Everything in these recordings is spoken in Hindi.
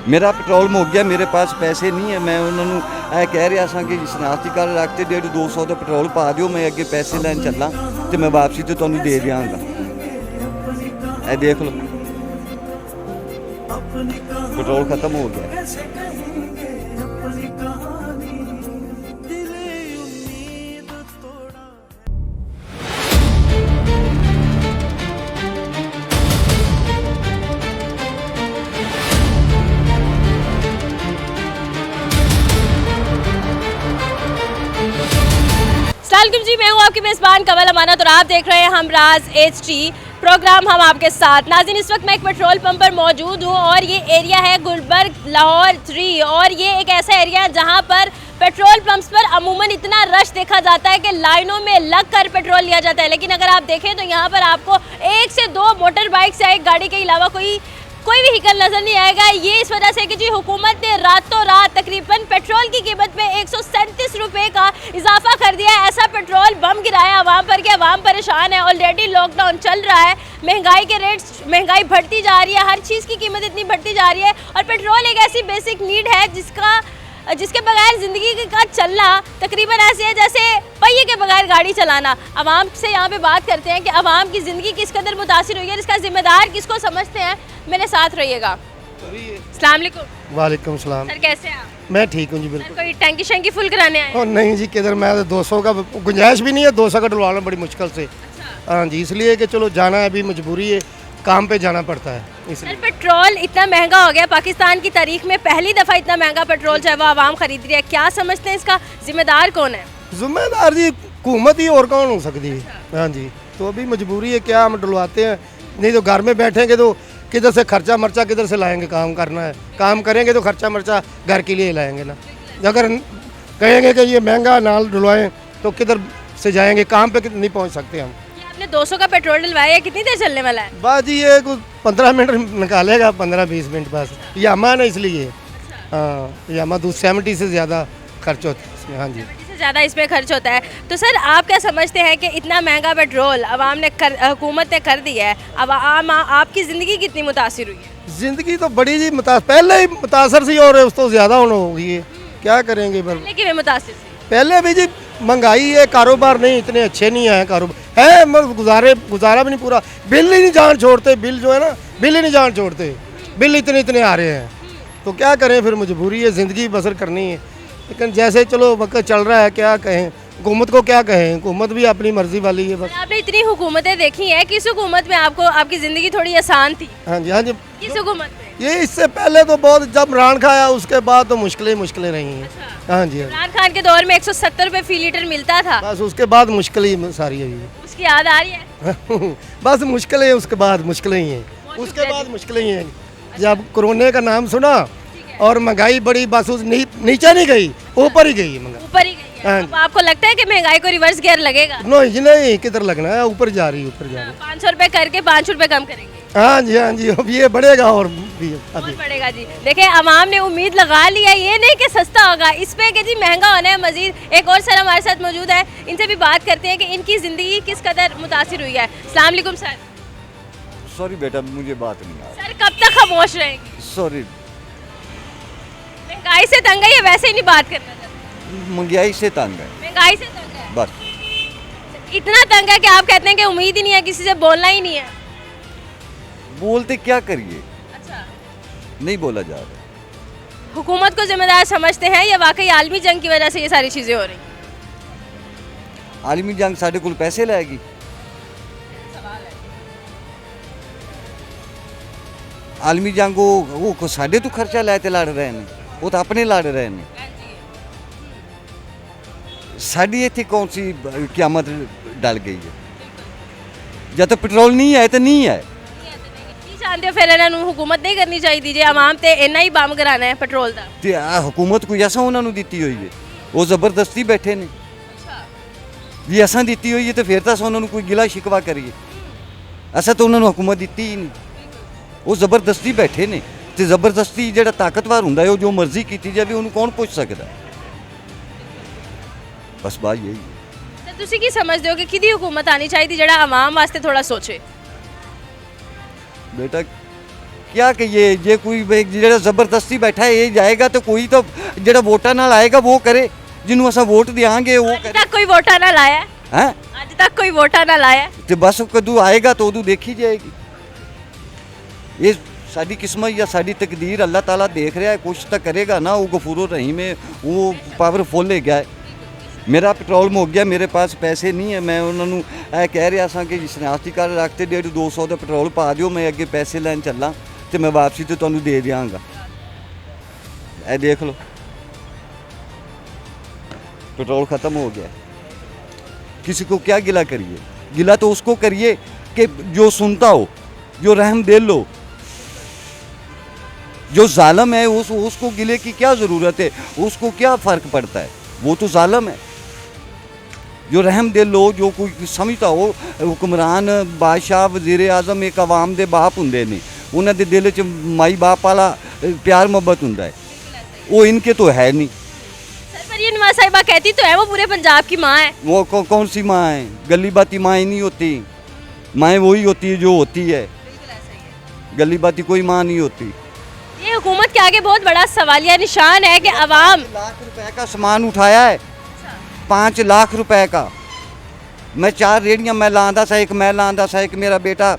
मेरा पेट्रोल मुक गया, मेरे पास पैसे नहीं है। मैं उन्होंने ਇਹ ਕਹਿ ਰਿਹਾ ਸਾਂ ਕਿ ਸ਼ਨਾਖਤੀ ਕਾਰਡ ਰੱਖ ਤੇ 150-200 ਦਾ ਪੈਟਰੋਲ ਪਾ ਦਿਓ, ਮੈਂ ਅੱਗੇ ਪੈਸੇ ਲੈਣ ਚੱਲਾਂ ਤੇ ਮੈਂ ਵਾਪਸੀ ਤੇ ਤੁਹਾਨੂੰ ਦੇ ਦਿਆਂਗਾ। ਇਹ ਦੇਖ ਲਓ पेट्रोल ख़त्म हो गया। अस्सलामुअलैकुम जी, मैं हूँ आपकी मेज़बान कमल अमानत और आप देख रहे हैं हमराज HD प्रोग्राम। हम आपके साथ नाज़रीन, इस वक्त मैं एक पेट्रोल पंप पर मौजूद हूँ और ये एरिया है गुलबर्ग लाहौर 3 और ये एक ऐसा एरिया है जहाँ पर पेट्रोल पंप्स पर अमूमन इतना रश देखा जाता है कि लाइनों में लग कर पेट्रोल लिया जाता है। लेकिन अगर आप देखें तो यहाँ पर आपको 1 से 2 मोटर बाइक या एक गाड़ी के अलावा कोई व्हीकल नज़र नहीं आएगा। ये इस वजह से कि जी हुकूमत ने रातों रात तकरीबन पेट्रोल की कीमत में 137 रुपये का इजाफा कर दिया है। ऐसा पेट्रोल बम गिराया आवाम पर कि आवाम परेशान है। ऑलरेडी लॉकडाउन चल रहा है, महंगाई के रेट्स, महंगाई बढ़ती जा रही है, हर चीज़ की कीमत इतनी बढ़ती जा रही है और पेट्रोल एक ऐसी बेसिक नीड है जिसके बगैर ज़िंदगी का चलना तकरीबन ऐसे है जैसे पहिए के बगैर गाड़ी चलाना। आवाम से यहाँ पे बात करते हैं कि आवाम की ज़िंदगी किस कदर मुतासिर हुई है, इसका ज़िम्मेदार किसको समझते हैं। मेरे साथ रहिएगा। अस्सलाम वालेकुम। वालेकुम सलाम। सर कैसे हैं आप? मैं ठीक हूँ जी सर बिल्कुल। कोई टैंकी शैंकी फुल कराने आए हैं? और नहीं जी किधर, मैं तो 200 का गुंजाइश भी नहीं है, 200 का डलवाना बड़ी मुश्किल से। अच्छा। हाँ जी, इसलिए कि चलो जाना है, अभी मजबूरी है, काम पे जाना पड़ता है सर इसलिए। पेट्रोल इतना महंगा हो गया, पाकिस्तान की तारीख में पहली दफ़ा इतना महंगा पेट्रोल जो है वो आवाम खरीद रही है। क्या समझते हैं इसका जिम्मेदार कौन है? जिम्मेदार जी हुकूमत ही, और कौन हो सकती है। हाँ जी, तो अभी मजबूरी है, क्या हम डलवाते हैं, नहीं तो घर में बैठेंगे तो किधर से खर्चा मर्चा किधर से लाएंगे। काम करना है, काम करेंगे तो खर्चा मर्चा घर के लिए लाएंगे ना। अगर कहेंगे कि ये महंगा ना डलवाएं तो किधर से जाएंगे, काम पे नहीं पहुंच सकते हम। ये आपने 200 का पेट्रोल डलवाया है, कितनी देर चलने वाला है? बस जी ये कुछ 15 मिनट निकालेगा, 15-20 मिनट बस। यामा ना इसलिए, हाँ यामा 270 से ज़्यादा खर्च होता है इसमें। हाँ जी, से ज़्यादा इसमें खर्च होता है। तो सर आप क्या समझते हैं कि इतना महंगा पेट्रोल हुकूमत ने कर दिया है, अब आपकी ज़िंदगी कितनी मुतासिर हुई है? ज़िंदगी तो बड़ी जी पहले ही मुतासर सी और उस तो ज़्यादा होना होगी है, क्या करेंगे। पर लेकिन मुतासिर से पहले भी जी महंगाई है, कारोबार नहीं इतने अच्छे नहीं है, कारोबार है मगर गुजारा भी नहीं पूरा। बिल ही नहीं जान छोड़ते, बिल जो है ना, बिल ही नहीं जान छोड़ते, बिल इतने आ रहे हैं तो क्या करें। फिर मजबूरी है, ज़िंदगी बसर करनी है। लेकिन जैसे चलो वक्त चल रहा है, क्या कहें, हुकूमत को क्या कहें, हुकूमत भी अपनी मर्जी वाली है बस। आपने इतनी हुकूमतें देखी हैं, किस हुकूमत में आपकी ज़िंदगी थोड़ी आसान थी? हाँ जी, हाँ जी। किस हुकूमत में? ये इससे पहले तो बहुत, जब इमरान खाया उसके बाद तो मुश्किलें रही हैं। अच्छा। हाँ जी, हाँ। इमरान खान के दौर में 170 रुपये फी लीटर मिलता था, बस उसके बाद मुश्किल ही सारी है। उसकी याद आ रही है? बस मुश्किलें, उसके बाद मुश्किलें ही हैं, उसके बाद मुश्किलें ही हैं। जब कोरोना का नाम सुना और महंगाई बढ़ी, बस उस नीचे नहीं गई, ऊपर ही गई महंगाई, ऊपर ही गई है। हाँ। अब आपको लगता है कि महंगाई को रिवर्स गियर लगेगा? नहीं किधर लगना है, ऊपर जा रही है, ऊपर जा रही है। 500 रुपये करके 5 रुपये कम करेंगे? हाँ जी, हाँ जी, अब ये बढ़ेगा और भी और अभी। बढ़ेगा जी। देखिए आवाम ने उम्मीद लगा लिया, ये नहीं कि सस्ता होगा, इस पे कि जी महंगा होना है मजीद। एक और सर हमारे साथ मौजूद है, इनसे भी बात करते हैं कि इनकी ज़िंदगी किस कदर मुतासिर हुई है। अस्सलाम वालेकुम सर। सॉरी बेटा, मुझे बात नहीं आ सर कब तक खामोश रहेंगे? सॉरी, महंगाई से तंग है या वैसे ही नहीं बात करना चाहते? महंगाई से तंग है महंगाई से तंग है, बस। इतना तंग है कि आप कहते हैं कि उम्मीद ही नहीं है, किसी से बोलना ही नहीं है। बोलते क्या करिए, अच्छा, नहीं बोला जा रहा। हुकूमत को जिम्मेदार समझते हैं या वाकई आलमी जंग की वजह से ये सारी चीज़ें हो रही हैं? आलमी जंग साढ़े को पैसे लाएगी। आलमी जंग वो साढ़े तो खर्चा लाए लड़ रहे हैं, वो तो अपने लड़ रहे हैं। साड़ी इतनी कौन सी क़यामत डल गई है? जब तक पेट्रोल नहीं है तो नहीं है। ਕੀ ਚਾਹੁੰਦੇ ਹੋ ਫਿਰ ਇਹਨਾਂ ਨੂੰ ਹੁਕੂਮਤ ਨਹੀਂ ਕਰਨੀ ਚਾਹੀਦੀ ਜੇ ਆਵਾਮ ਤੇ ਇੰਨਾ ਹੀ ਬੰਬ ਕਰਾਣਾ ਹੈ ਪੈਟਰੋਲ ਦਾ? ਤੇ ਆ हुकूमत कोई ऐसा उन्होंने ਦਿੱਤੀ ਹੋਈ ਹੈ, ਉਹ ਜ਼ਬਰਦਸਤੀ ਬੈਠੇ ਨੇ। ਵੀ ਅਸਾਂ ਦਿੱਤੀ ਹੋਈ ਹੈ ਤੇ ਫਿਰ ਤਾਂ ਉਹਨਾਂ ਨੂੰ ਕੋਈ ਗਿਲਾ ਸ਼ਿਕਵਾ ਕਰੀਏ। ਅਸਾਂ ਤਾਂ ਉਹਨਾਂ ਨੂੰ ਹੁਕੂਮਤ ਦਿੱਤੀ ਹੀ ਨਹੀਂ, ਉਹ ਜ਼ਬਰਦਸਤੀ ਬੈਠੇ ਨੇ। ਤੇ ਜ਼ਬਰਦਸਤੀ ਜਿਹੜਾ ਤਾਕਤਵਰ ਹੁੰਦਾ ਹੈ ਉਹ ਜੋ ਮਰਜ਼ੀ ਕੀਤੀ ਜਾਵੇ ਉਹਨੂੰ ਕੌਣ ਪੁੱਛ ਸਕਦਾ? ਬਸ ਬਾਤ ਯਹੀ ਹੈ। ਤੇ ਤੁਸੀਂ ਕੀ ਸਮਝਦੇ ਹੋ ਕਿ ਕਿਹਦੀ ਹੁਕੂਮਤ ਆਣੀ ਚਾਹੀਦੀ ਜਿਹੜਾ ਆਵਾਮ ਵਾਸਤੇ ਥੋੜਾ ਸੋਚੇ? बेटा क्या ਕਹੀਏ ਜੇ ਕੋਈ ਜਿਹੜਾ ਜ਼ਬਰਦਸਤੀ ਬੈਠਾ ਇਹ ਜਾਏਗਾ ਤਾਂ ਕੋਈ ਤਾਂ ਜਿਹੜਾ ਵੋਟਾਂ ਨਾਲ ਆਏਗਾ ਉਹ ਕਰੇ ਜਿਹਨੂੰ ਅਸਾਂ ਵੋਟ ਦਿਆਂਗੇ ਉਹ ਅੱਜ ਤੱਕ ਕੋਈ ਵੋਟਾਂ ਨਾਲ ਆਇਆ ਹੈ? ਹੈ ਅੱਜ ਤੱਕ ਕੋਈ ਵੋਟਾਂ ਨਾਲ ਆਇਆ ਹੈ? ਤੇ ਬਸ ਕਦੋਂ ਆਏਗਾ ਤਾਂ ਉਦੋਂ ਦੇਖੀ ਜਾਏਗੀ ਇਹ ਸਾਡੀ ਕਿਸਮਤ ਜਾਂ ਸਾਡੀ ਤਕਦੀਰ ਅੱਲਾਹ ਤਾਲਾ ਦੇਖ ਰਿਹਾ ਹੈ ਕੁਛ ਤਾਂ ਕਰੇਗਾ ਨਾ ਉਹ ਗਫੂਰ ਰਹੀਮ ਹੈ ਉਹ ਪਾਵਰਫੁਲ ਹੈਗਾ ਹੈ मेरा पेट्रोल मुक गया मेरे पास पैसे नहीं है मैं उन्होंने ਇਹ ਕਹਿ ਰਿਹਾ ਸਾਂ ਕਿ ਸ਼ਨਾਖਤੀ ਕਾਰਡ ਰੱਖ ਤੇ 150-200 ਦਾ ਪੈਟਰੋਲ ਪਾ ਦਿਓ ਮੈਂ ਅੱਗੇ ਪੈਸੇ ਲੈਣ ਚੱਲਾਂ ਤੇ ਮੈਂ ਵਾਪਸੀ ਤੇ ਤੁਹਾਨੂੰ ਦੇ ਦਿਆਂਗਾ ਇਹ ਦੇਖ ਲਓ पेट्रोल ख़त्म हो गया किसी को क्या गिला करिए गिला तो उसको करिए कि जो सुनता हो जो रहम दिल हो जो जालिम है उसको गिले की क्या ज़रूरत है उसको क्या फ़र्क पड़ता है वो तो जालिम है जो रहम दिल हो जो कोई समझता हो हुक्मरान बादशाह वज़ीर आज़म एक आवाम दे बाप हुंदे ने उन्हां दे दिल च माई बाप वाला प्यार मोहब्बत हुंदा है वो इनके तो है नहीं मरियम नवाज साहिबा कहती तो है वो पूरे पंजाब की माँ है। वो कौन सी माँ है गली बाती माँ नहीं होती माँ वही होती है जो होती है गली बाती कोई माँ नहीं होती। ये हुकूमत के आगे बहुत बड़ा सवालिया निशान है कि अवाम लाख रुपए का सामान उठाया है 5 लाख रुपए का मैं 4 रेड़ियाँ मैं लांदा सा एक मैं लांदा सा एक मेरा बेटा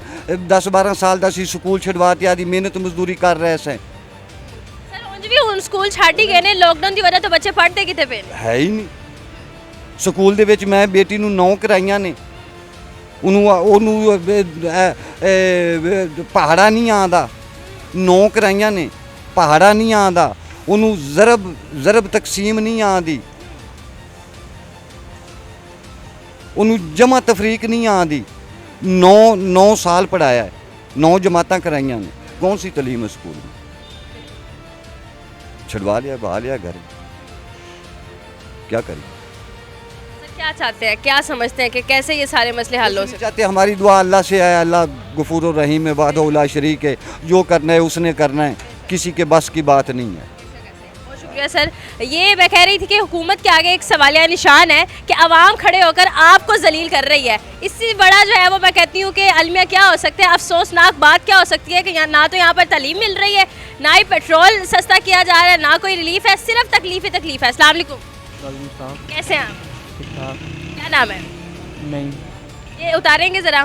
10-12 साल का सी स्कूल छुड़वाती आदि मेहनत मजदूरी कर रहे से भी ਹੁਣ ਸਕੂਲ ਛੱਡ ਹੀ ਗਏ ਨੇ ਲੋਕਡਾਊਨ ਦੀ ਵਜ੍ਹਾ ਤੋਂ ਬੱਚੇ ਪੜ੍ਹਦੇ ਕਿਤੇ ਪਏ ਨੇ ਹੈ ਹੀ ਨਹੀਂ ਸਕੂਲ ਦੇ ਵਿੱਚ ਮੈਂ ਬੇਟੀ ਨੂੰ 9 ਕਰਾਈਆਂ ਨੇ ਉਹਨੂੰ ਪਹਾੜਾ ਨਹੀਂ ਆਉਂਦਾ 9 ਕਰਾਈਆਂ ਨੇ ਪਹਾੜਾ ਨਹੀਂ ਆਉਂਦਾ ਉਹਨੂੰ ਜ਼ਰਬ ਤਕਸੀਮ ਨਹੀਂ ਆਉਂਦੀ ਉਹਨੂੰ ਜਮਾ ਤਫਰੀਕ ਨਹੀਂ ਆਉਂਦੀ 9 ਸਾਲ ਪੜਾਇਆ 9 ਜਮਾਤਾਂ ਕਰਾਈਆਂ ਨੇ ਕੌਣ ਸੀ ਤਾਲੀਮ ਸਕੂਲ में छुड़वा लिया बहा लिया घर क्या करें सर क्या चाहते हैं क्या समझते हैं कि कैसे ये सारे मसले हल हो सकते चाहते हमारी दुआ अल्लाह से है अल्लाह गफूर रहीम है वादा शरीक है जो करना है उसने करना है किसी के बस की बात नहीं है। बहुत शुक्रिया सर। ये मैं कह रही थी कि हुकूमत के आगे एक सवालिया निशान है कि आवाम खड़े होकर आपको जलील कर रही है इससे बड़ा जो है वो मैं कहती हूँ कि अलमिया क्या हो सकता है अफसोसनाक बात क्या हो सकती है कि ना तो यहाँ पर तालीम मिल रही है ना ही पेट्रोल सस्ता किया जा रहा है ना कोई रिलीफ है सिर्फ तकलीफ ही तकलीफ है। अस्सलाम वालेकुम कैसे हैं आप क्या नाम है नहीं ये उतारेंगे ज़रा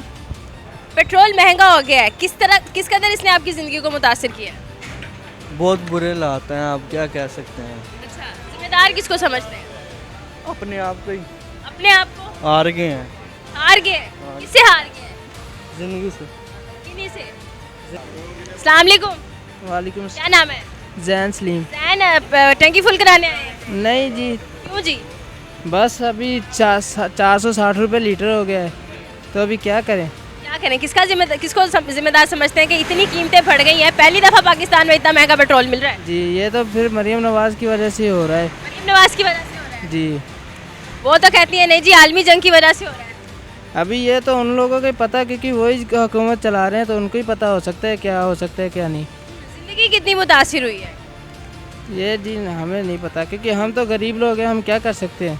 पेट्रोल महंगा हो गया है किस कदर इसने आपकी ज़िंदगी को मुतासिर किया है? बहुत बुरे लाते हैं आप क्या कह सकते हैं। अच्छा जिम्मेदार किसको समझते हैं अपने आप को ही अपने आप को हार गए हैं हार गए किससे हार गए जिंदगी से। किन्हीं से। अस्सलाम वालेकुम वालेकुम क्या नाम है? जैन सलीम। जैन टंकी फुल कराने आए हैं नहीं जी क्यों जी? बस अभी 460 रुपये लीटर हो गया है तो अभी क्या करें। क्या करें किसको जिम्मेदार समझते हैं कि इतनी कीमतें बढ़ गई हैं पहली दफ़ा पाकिस्तान में इतना महंगा पेट्रोल मिल रहा है? जी ये तो फिर मरियम नवाज़ की वजह से हो रहा है। मरियम नवाज की वजह से हो रहा है जी वो तो कहती है नहीं जी आलमी जंग की वजह से हो रहा है। अभी ये तो उन लोगों को ही पता क्योंकि वही हुकूमत चला रहे हैं तो उनको ही पता हो सकता है क्या हो सकता है क्या नहीं। ज़िंदगी कितनी मुतासिर हुई है? ये जी हमें नहीं पता क्योंकि हम तो गरीब लोग हैं हम क्या कर सकते हैं।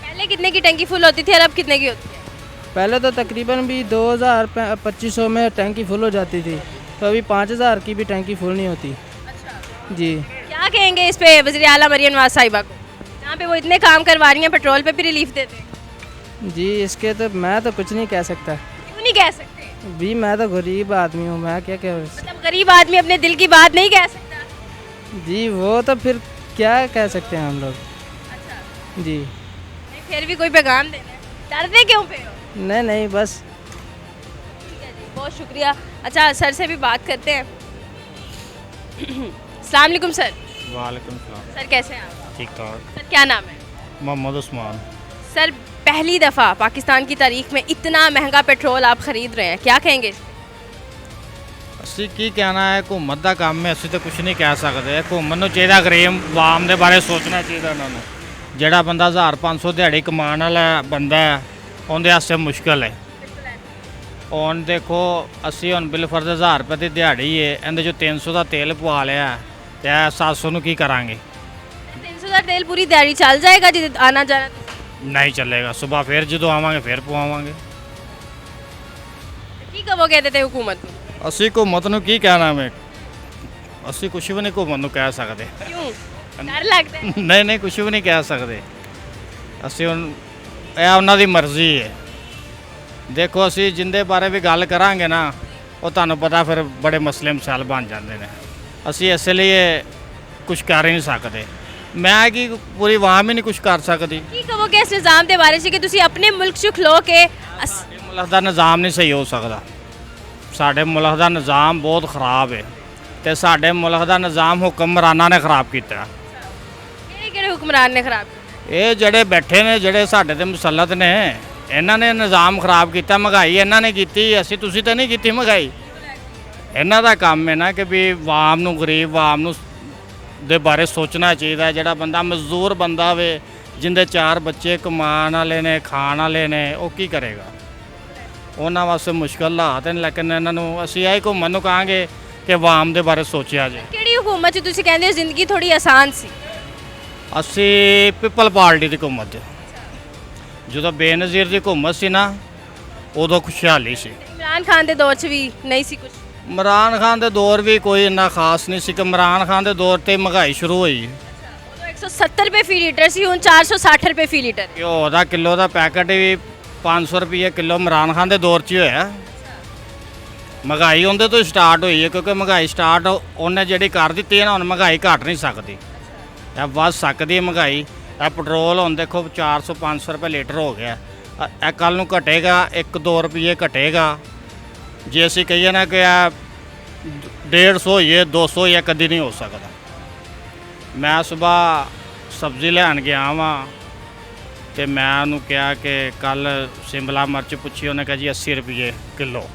पहले कितने की टंकी फुल होती थी और अब कितने की होती है? पहले तो तकरीबन भी 2000-2500 में टैंकी फुल हो जाती थी तो अभी 5000 की भी टैंकी फुल नहीं होती। जी क्या कहेंगे इस पे वज़ीर आला मरियम नवाज साहिबा को जहाँ पे वो इतने काम करवा रही हैं पेट्रोल पे भी रिलीफ देते हैं? जी इसके तो मैं तो कुछ नहीं कह सकता क्यों नहीं कह सकते? भी मैं तो गरीब आदमी हूँ मैं क्या कह मतलब गरीब आदमी अपने दिल की बात नहीं कह सकता? जी वो तो फिर क्या कह सकते हैं हम लोग। जी नहीं, फिर भी कोई पैगाम देना है डरते क्यों पे हो? नहीं बस ठीक है जी बहुत शुक्रिया। अच्छा सर से भी बात करते हैं अस्सलाम वालेकुम सर। वालेकुम सलाम। सर कैसे हैं आप? ठीक ठाक। सर क्या नाम है? मोहम्मद उस्मान। सर पहली दफ़ा पाकिस्तान की तारीख में इतना महंगा पेट्रोल आप ख़रीद रहे हैं क्या कहेंगे? ਅਸੀਂ ਕੀ ਕਹਿਣਾ ਹੈ ਹਕੂਮਤ ਦਾ ਕੰਮ ਹੈ ਅਸੀਂ ਤਾਂ ਕੁਝ ਨਹੀਂ ਕਹਿ ਸਕਦੇ ਹਕੂਮਤ ਨੂੰ ਚਾਹੀਦਾ ਗਰੀਬ ਆਵਾਮ ਦੇ ਬਾਰੇ ਸੋਚਣਾ ਚਾਹੀਦਾ ਉਹਨਾਂ ਨੂੰ ਜਿਹੜਾ ਬੰਦਾ 1500 ਦਿਹਾੜੀ ਕਮਾਉਣ ਵਾਲਾ ਬੰਦਾ ਹੈ ਉਹਦੇ ਵਾਸਤੇ ਮੁਸ਼ਕਲ ਹੈ। ਹੁਣ ਦੇਖੋ ਅਸੀਂ ਹੁਣ ਬਿਲ ਫਰਜ਼ 1000 ਰੁਪਏ ਦੀ ਦਿਹਾੜੀ ਹੈ ਇਹਦੇ ਚੋਂ 300 ਦਾ ਤੇਲ ਪਵਾ ਲਿਆ ਤੇ 700 ਨੂੰ ਕੀ ਕਰਾਂਗੇ? 300 ਦਾ तेल पूरी दिहाड़ी चल जाएगा जी आना जाना? नहीं चलेगा सुबह फिर जो आवांगे फिर पवावांगे। ठीक है वो कहते थे हुकूमत को ਅਸੀਂ ਘੁੰਮਤ ਨੂੰ ਕੀ ਕਹਿਣਾ ਮੈਂ ਅਸੀਂ ਕੁਝ ਵੀ ਨਹੀਂ ਘੁੰਮਣ ਨੂੰ ਕਹਿ ਸਕਦੇ क्यों डर लगता है ਨਹੀਂ ਨਹੀਂ ਕੁਝ ਵੀ ਨਹੀਂ ਕਹਿ ਸਕਦੇ ਅਸੀਂ ਹੁਣ ਇਹ ਉਹਨਾਂ ਦੀ ਮਰਜ਼ੀ ਹੈ ਦੇਖੋ ਅਸੀਂ ਜਿੰਦੇ ਬਾਰੇ ਵੀ ਗੱਲ ਕਰਾਂਗੇ ਨਾ ਉਹ ਤੁਹਾਨੂੰ ਪਤਾ ਫਿਰ ਬੜੇ ਮਸਲੇ ਮਸਾਇਲ ਬਣ ਜਾਂਦੇ ਨੇ ਅਸੀਂ ਇਸ ਲਈ ਕੁਝ ਕਰ ਹੀ ਨਹੀਂ ਸਕਦੇ ਮੈਂ ਕਿ ਪੂਰੀ ਆਵਾਮ ਹੀ ਨਹੀਂ ਕੁਝ ਕਰ ਸਕਦੀ ਕੀ ਕਹੋਗੇ ਇਸ ਨਿਜ਼ਾਮ ਦੇ ਬਾਰੇ 'ਚ ਕਿ ਤੁਸੀਂ ਆਪਣੇ ਮੁਲਕ 'ਚ ਖਲੋ ਕੇ ਸਾਡੇ ਮੁਲਕ ਦਾ ਨਿਜ਼ਾਮ ਨਹੀਂ ਸਹੀ ਹੋ ਸਕਦਾ ਸਾਡੇ ਮੁਲਕ ਦਾ ਨਿਜ਼ਾਮ ਬਹੁਤ ਖਰਾਬ ਹੈ ਤੇ ਸਾਡੇ ਮੁਲਕ ਦਾ ਨਿਜ਼ਾਮ ਹੁਕਮਰਾਨਾਂ ਨੇ ਖਰਾਬ ਕੀਤਾ ਕਿਹੜੇ ਕਿਹੜੇ ਹੁਕਮਰਾਨ ਨੇ ਖਰਾਬ ਕੀਤਾ? ਇਹ ਜਿਹੜੇ ਬੈਠੇ ਨੇ ਜਿਹੜੇ ਸਾਡੇ ਤੇ ਮੁਸੱਲਤ ਨੇ ਇਹਨਾਂ ਨੇ ਨਿਜ਼ਾਮ ਖਰਾਬ ਕੀਤਾ ਮਹਿੰਗਾਈ ਇਹਨਾਂ ਨੇ ਕੀਤੀ ਅਸੀਂ ਤੁਸੀਂ ਤਾਂ ਨਹੀਂ ਕੀਤੀ ਮਹਿੰਗਾਈ ਇਹਨਾਂ ਦਾ ਕੰਮ ਹੈ ਨਾ ਕਿ ਵੀ ਆਵਾਮ ਨੂੰ ਗਰੀਬ ਆਵਾਮ ਨੂੰ ਦੇ ਬਾਰੇ ਸੋਚਣਾ ਚਾਹੀਦਾ ਜਿਹੜਾ ਬੰਦਾ ਮਜ਼ਦੂਰ ਬੰਦਾ ਵੇ ਜਿੰਦੇ 4 ਬੱਚੇ ਕਮਾਉਣ ਵਾਲੇ ਨੇ ਖਾਣ ਵਾਲੇ ਨੇ ਉਹ ਕੀ ਕਰੇਗਾ ਉਹਨਾਂ ਵਾਸਤੇ ਮੁਸ਼ਕਲ ਹਾਲਾਤ ਨੇ ਲੇਕਿਨ ਇਹਨਾਂ ਨੂੰ ਅਸੀਂ ਇਹ ਘੁੰਮਣ ਨੂੰ ਕਹਾਂਗੇ ਕਿ ਆਵਾਮ ਦੇ ਬਾਰੇ ਸੋਚਿਆ ਜੇ ਕਿਹੜੀ ਹੁਕੂਮਤ 'ਚ ਤੁਸੀਂ ਕਹਿੰਦੇ ਹੋ ਜ਼ਿੰਦਗੀ ਥੋੜੀ ਆਸਾਨ ਸੀ ਅਸੀਂ ਪੀਪਲ ਪਾਰਟੀ ਦੀ ਘੁੰਮਤ 'ਚ ਜਦੋਂ ਬੇਨਜ਼ੀਰ ਦੀ ਘੁੰਮਤ ਸੀ ਨਾ ਉਦੋਂ ਖੁਸ਼ਹਾਲੀ ਸੀ ਇਮਰਾਨ ਖਾਨ ਦੇ ਦੌਰ 'ਚ ਵੀ ਨਹੀਂ ਸੀ ਕੁਝ ਇਮਰਾਨ ਖਾਨ ਦੇ ਦੌਰ ਵੀ ਕੋਈ ਇੰਨਾ ਖਾਸ ਨਹੀਂ ਸੀ ਕਿ ਇਮਰਾਨ ਖਾਨ ਦੇ ਦੌਰ ਤੇ ਮਹਿੰਗਾਈ ਸ਼ੁਰੂ ਹੋਈ ਉਦੋਂ 170 ਰੁਪਏ ਫੀ ਲੀਟਰ ਸੀ ਹੁਣ 460 ਰੁਪਏ ਫੀ ਲੀਟਰ ਘਿਓ ਦਾ ਕਿਲੋ ਦਾ ਪੈਕਟ ਵੀ 500 ਰੁਪਏ ਕਿਲੋ ਇਮਰਾਨ ਖਾਨ ਦੇ ਦੌਰ 'ਚ ਹੀ ਹੋਇਆ ਮਹਿੰਗਾਈ ਉਹਦੇ ਤੋਂ ਸਟਾਰਟ ਹੋਈ ਹੈ ਕਿਉਂਕਿ ਮਹਿੰਗਾਈ ਸਟਾਰਟ ਉਹਨੇ ਜਿਹੜੀ ਕਰ ਦਿੱਤੀ ਹੈ ਨਾ ਹੁਣ ਮਹਿੰਗਾਈ ਘਟ ਨਹੀਂ ਸਕਦੀ ਇਹ ਵੱਧ ਸਕਦੀ ਹੈ ਮਹਿੰਗਾਈ ਇਹ ਪੈਟਰੋਲ ਹੁਣ ਦੇਖੋ 400 500 ਰੁਪਏ ਲੀਟਰ ਹੋ ਗਿਆ ਇਹ ਕੱਲ ਨੂੰ ਘਟੇਗਾ 1-2 ਰੁਪਏ ਘਟੇਗਾ ਜੇ ਅਸੀਂ ਕਹੀਏ ਨਾ ਕਿ ਆ 150 ਹੋਈਏ 200 ਜਾਂ ਕਦੀ ਨਹੀਂ ਹੋ ਸਕਦਾ ਮੈਂ ਸਵੇਰ ਸਬਜ਼ੀ ਲੈਣ ਗਿਆ ਵਾਂ ਤੇ ਮੈਂ ਉਹਨੂੰ ਕਿਹਾ ਕਿ ਕੱਲ ਸ਼ਿਮਲਾ ਮਿਰਚ ਪੁੱਛੀ ਉਹਨੇ ਕਿਹਾ ਜੀ 80 ਰੁਪਏ ਕਿਲੋ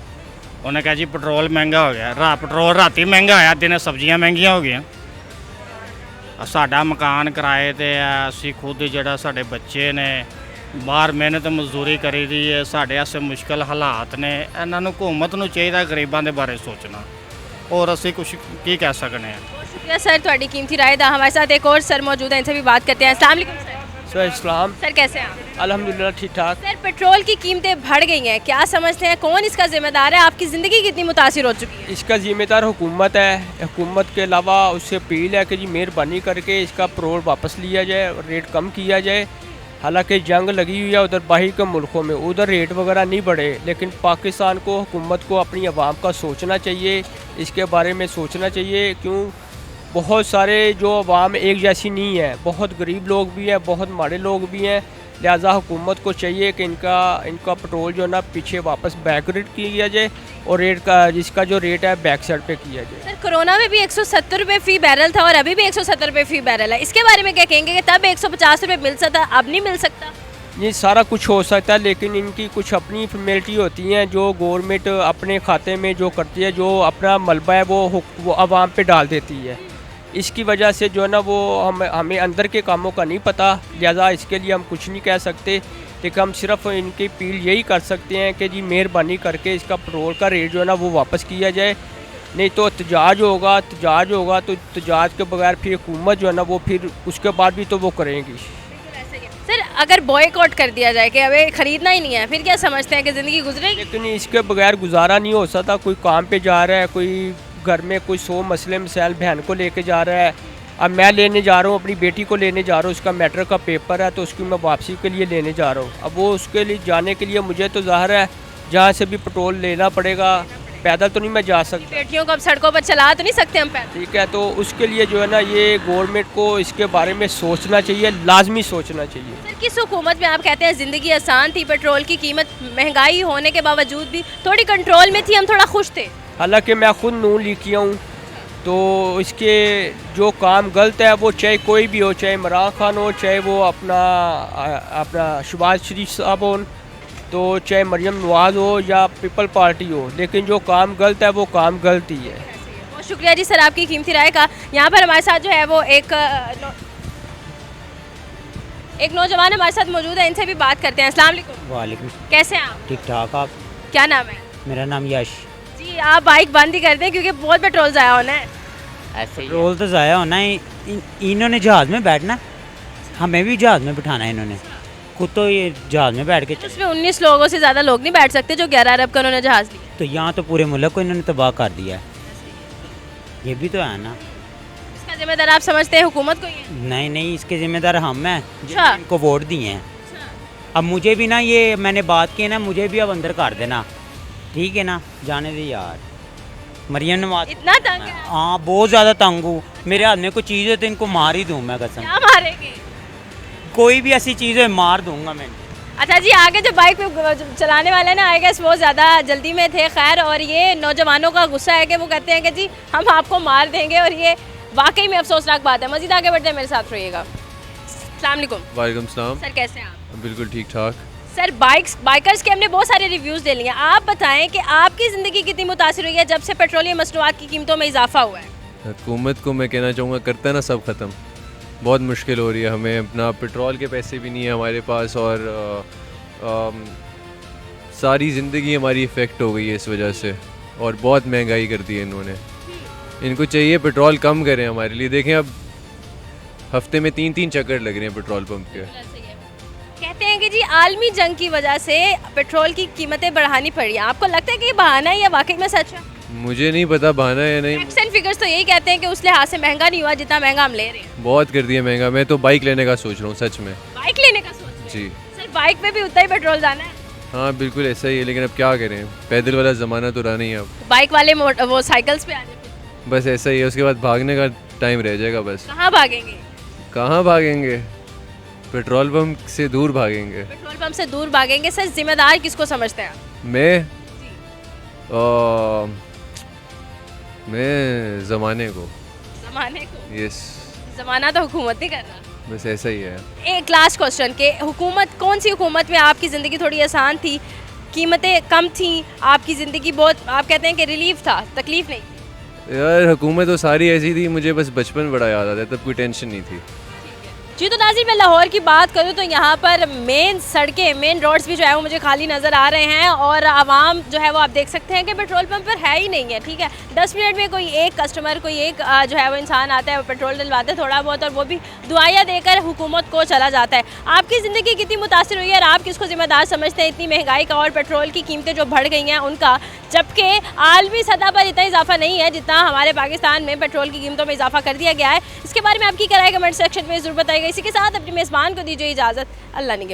ਉਹਨੇ ਕਿਹਾ ਜੀ ਪੈਟਰੋਲ ਮਹਿੰਗਾ ਹੋ ਗਿਆ ਪੈਟਰੋਲ ਰਾਤੀ ਮਹਿੰਗਾ ਹੋਇਆ ਦਿਨੇ ਸਬਜ਼ੀਆਂ ਮਹਿੰਗੀਆਂ ਹੋ ਗਈਆਂ ਸਾਡਾ ਮਕਾਨ ਕਿਰਾਏ ਤੇ ਆ ਅਸੀਂ ਖੁਦ ਜਿਹੜਾ ਸਾਡੇ ਬੱਚੇ ਨੇ ਬਾਹਰ ਮਿਹਨਤ ਮਜ਼ਦੂਰੀ ਕਰੀ ਦੀ ਹੈ ਸਾਡੇ ਵਾਸਤੇ ਮੁਸ਼ਕਲ ਹਾਲਾਤ ਨੇ ਇਹਨਾਂ ਨੂੰ ਹੁਕੂਮਤ ਨੂੰ ਚਾਹੀਦਾ ਗਰੀਬਾਂ ਦੇ ਬਾਰੇ ਸੋਚਣਾ और ਅਸੀਂ कुछ की कह सकते हैं शुक्रिया सर थोड़ी कीमती राय दा हमारे साथ एक और सर मौजूद हैं इनसे भी बात करते हैं अस्सलाम वालेकुम सर इस्लाम सर कैसे हैं आप अल्हम्दुलिल्लाह ठीक ठाक सर पेट्रोल की कीमतें बढ़ गई हैं क्या समझते हैं कौन इसका जिम्मेदार है आपकी ज़िंदगी कितनी मुतासिर हो चुकी है इसका जिम्मेदार हुकूमत है हुकूमत के अलावा उससे अपील है कि जी मेहरबानी करके इसका पेट्रोल वापस लिया जाए और रेट कम किया जाए हालांकि जंग लगी हुई है उधर बाहर के मुल्कों में उधर रेट वगैरह नहीं बढ़े लेकिन पाकिस्तान को हुकूमत को अपनी आवाम का सोचना चाहिए इसके बारे में सोचना चाहिए क्यों बहुत सारे जो आवाम एक जैसी नहीं है बहुत गरीब लोग भी हैं बहुत माड़े लोग भी हैं लिहाजा हुकूमत को चाहिए कि इनका पेट्रोल जो है ना पीछे वापस बैक रेट किया जाए और रेट का जिसका जो रेट है बैक साइड पे किया जाए सर कोरोना में भी 170 रुपये फ़ी बैरल था और अभी भी 170 रुपये फ़ी बैरल है इसके बारे में क्या कहेंगे कि तब 150 रुपये मिल सकता अब नहीं मिल सकता ये सारा कुछ हो सकता है लेकिन इनकी कुछ अपनी फॉर्मेलिटी होती हैं जो गवर्नमेंट अपने खाते में जो करती है जो अपना मलबा है वो आवाम पे डाल देती है इसकी वजह से जो है ना वो हमें अंदर के कामों का नहीं पता लिहाजा इसके लिए हम कुछ नहीं कह सकते लेकिन हम सिर्फ इनकी अपील यही कर सकते हैं कि जी मेहरबानी करके इसका पेट्रोल का रेट जो है ना वो वापस किया जाए नहीं तो एहतजाज होगा तो एहतजाज के बगैर फिर हुकूमत जो है ना वो फिर उसके बाद भी तो वो करेंगी सर अगर बॉयकॉट कर दिया जाए कि अबे ख़रीदना ही नहीं है फिर क्या समझते हैं कि ज़िंदगी गुजरेगी लेकिन इसके बगैर गुजारा नहीं हो सकता कोई काम पे जा रहा है कोई घर में कोई 100 मसले मसाइल बहन को लेके जा रहा है अब मैं लेने जा रहा हूँ अपनी बेटी को लेने जा रहा हूँ उसका मैट्रिक का पेपर है तो उसकी मैं वापसी के लिए लेने जा रहा हूँ अब वो उसके लिए जाने के लिए मुझे तो ज़ाहिर है जहाँ से भी पेट्रोल लेना पड़ेगा पैदल तो नहीं मैं जा सकता बेटियों को अब सड़कों पर चला तो नहीं सकते हम पैदल ठीक है तो उसके लिए जो है ना ये गवर्नमेंट को इसके बारे में सोचना चाहिए लाजमी सोचना चाहिए सर किस हुकूमत में आप कहते हैं ज़िंदगी आसान थी पेट्रोल की कीमत महंगाई होने के बावजूद भी थोड़ी कंट्रोल में थी हम थोड़ा खुश थे हालांकि मैं खुद नून लिखिया हूँ तो इसके जो काम गलत है वो चाहे कोई भी हो चाहे इमरान खान हो चाहे वो अपना शहबाज शरीफ साहब हो तो चाहे मरियम नवाज़ हो या पीपल पार्टी हो लेकिन जो काम गलत है वो काम गलत ही है बहुत शुक्रिया जी सर आपकी कीमती राय का यहाँ पर हमारे साथ जो है वो एक नौजवान हमारे साथ मौजूद है इनसे भी बात करते हैं अस्सलाम वालेकुम वालेकुम कैसे हैं आप ठीक ठाक आप क्या नाम है मेरा नाम यश जी आप बाइक बंद ही कर दें क्योंकि बहुत पेट्रोल ज़ाया होना है ऐसे ही है। पेट्रोल तो ज़ाया होना है इन्होंने जहाज़ में बैठना हमें भी जहाज़ में बिठाना है इन्होंने खुद तो ये जहाज़ में बैठ के चले, उसमें 19 लोगों से ज़्यादा लोग नहीं बैठ सकते जो 11 अरब का उन्होंने जहाज़ लिया। तो यहाँ तो पूरे मुल्क को इन्होंने तबाह कर दिया है, ये भी तो है ना। इसका जिम्मेदार आप समझते हैं हुकूमत को ही है? नहीं नहीं, इसके ज़िम्मेदार हम हैं अच्छा। जिन्होंने इनको वोट दिए हैं। अब मुझे भी ना, ये मैंने बात की है ना, मुझे भी अब अंदर कर देना, ठीक है ना, जाने दे यार। मरियम नवाज इतना तंग है? हाँ बहुत ज़्यादा तंग हूँ, मेरे हाथ में कोई चीज़ है तो इनको मार ही दूँ मैं कसम, क्या मारेंगे? कोई भी ऐसी चीज़ है मार दूंगा मैं। अच्छा जी, आगे जो बाइक पे चलाने वाले ना, आई गेस वो ज़्यादा जल्दी में थे। खैर, और ये नौजवानों का गुस्सा है कि वो कहते हैं कि जी हम आपको मार देंगे, और ये वाकई में अफसोसनाक बात है। मज़ीद आगे बढ़ते हैं, मेरे साथ रहिएगा। अस्सलाम वालेकुम। वालेकुम सलाम। सर कैसे हैं आप? बिल्कुल ठीक ठाक। सर बाइकर्स के हमने बहुत सारे रिव्यूज़ ले लिए हैं। आप बताएं कि आपकी ज़िंदगी कितनी मुतासिर हुई है जब से पेट्रोलियम मसनूआत की कीमतों में इजाफा हुआ है? हुकूमत को मैं कहना चाहूँगा, करता है ना सब ख़त्म। बहुत मुश्किल हो रही है हमें, अपना पेट्रोल के पैसे भी नहीं है हमारे पास, और सारी ज़िंदगी हमारी इफ़ेक्ट हो गई है इस वजह से, और बहुत महंगाई कर दी है इन्होंने। इनको चाहिए पेट्रोल कम करें हमारे लिए। देखें अब हफ्ते में 3-3 चक्कर लग रहे हैं पेट्रोल पंप के। कहते हैं कि जी आलमी जंग की वजह से पेट्रोल की कीमतें बढ़ानी पड़ी हैं। आपको लगता है कि ये बहाना है या वाकई में सच है? मुझे नहीं पता बहाना है या नहीं। फैक्ट्स एंड फिगर्स तो यही कहते हैं कि उस लिहाज से महंगा नहीं हुआ जितना महंगा हम ले रहे हैं। बहुत कर दिया महंगा। मैं तो बाइक लेने का सोच रहा हूँ सच में। बाइक लेने का सोच रहे हैं? जी सर बाइक पे भी उतना ही पेट्रोल जाना है? हाँ बिल्कुल ऐसा ही है, लेकिन अब क्या करें, पैदल वाला ज़माना तो रहा नहीं अब। बाइक वाले वो साइकिल्स पे आ जाते। बस ऐसा ही है, उसके बाद भागने का टाइम रह जाएगा बस। कहाँ भागेंगे? कहाँ भागेंगे, पेट्रोल पंप से दूर भागेंगे। पेट्रोल पंप से दूर भागेंगे। सर जिम्मेदार किसको समझते हैं आप? मैं ज़माने को। ज़माने को? यस, ज़माना तो हुकूमत नहीं कर रहा। बस ऐसा ही है। एक लास्ट क्वेश्चन के हुकूमत, कौन सी हुकूमत में आपकी ज़िंदगी थोड़ी आसान थी, कीमतें कम थी, आपकी ज़िंदगी बहुत, आप कहते हैं कि रिलीफ था, तकलीफ नहीं थी? यार हुकूमत तो सारी ऐसी थी, मुझे बस बचपन बड़ा याद आता है, तब कोई टेंशन नहीं थी। जी तो नाज़रीन, मैं लाहौर की बात करूँ तो यहाँ पर मेन सड़कें, मेन रोड्स भी जो है वो मुझे खाली नज़र आ रहे हैं, और आवाम जो है वो आप देख सकते हैं कि पेट्रोल पंप पर है ही नहीं है। ठीक है, 10 मिनट में कोई एक कस्टमर, कोई एक जो है वो इंसान आता है, वो पेट्रोल डलवाता है थोड़ा बहुत, और वो भी दुआया देकर हुकूमत को चला जाता है। आपकी ज़िंदगी कितनी मुतासिर हुई है और आप किसको ज़िम्मेदार समझते हैं इतनी महंगाई का और पेट्रोल की कीमतें जो बढ़ गई हैं उनका, जबकि आलमी सतह पर इतना इजाफा नहीं है जितना हमारे पाकिस्तान में पेट्रोल की कीमतों में इजाफा कर दिया गया है? इसके बारे में आपकी क्या राय कमेंट सेक्शन में ज़रूर बताइएगा। इसी के साथ अपनी मेज़बान को दीजिए इजाज़त। अल्लाह निगहबान।